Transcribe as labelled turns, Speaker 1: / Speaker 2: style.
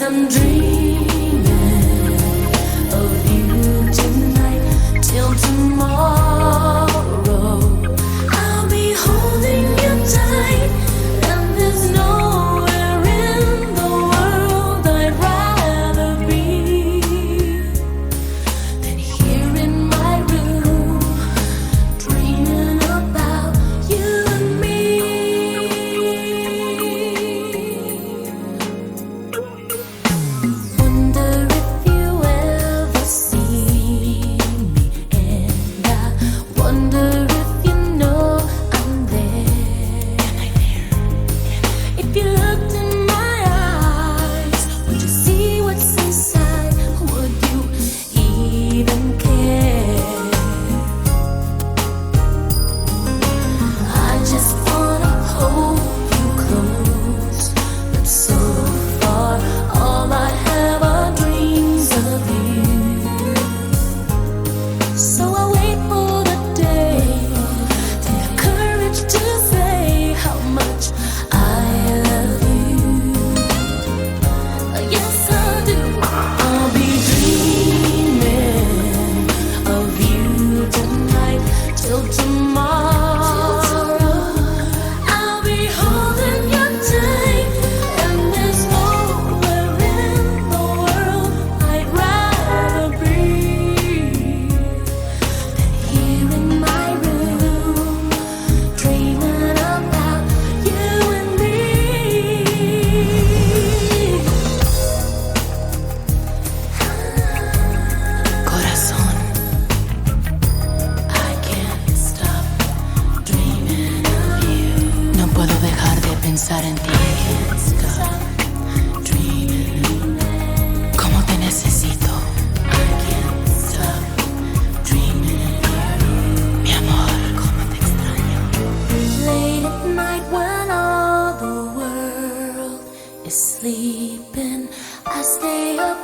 Speaker 1: I'm dreaming of you tonight till tomorrow. I'll be holding you tight, and there's nowhere in the world I'd rather be than here in my room, dreaming about you and me. Wonder if you ever see me, and I wonder if you know I'm there. If you looked in my eyes, would you see what's inside? Would you even care? I just wanna hold you close, but so far all I have are dreams of you. So I wait for the day to have courage to say how much I love you. Yes, I do. I'll be dreaming of you tonight till tomorrow. I'll be holding you tight, and there's nowhere in the world I'd rather be than here in my room, dreaming about you and me. Corazón, I can't stop dreaming of you.
Speaker 2: No puedo dejar de pensar en ti.
Speaker 1: Can't stop dreaming.
Speaker 2: ¿Cómo te necesito?
Speaker 1: I can't stop dreaming of you.
Speaker 2: Mi amor, cómo te extraño.
Speaker 1: Late at night when all the world is sleeping, I stay up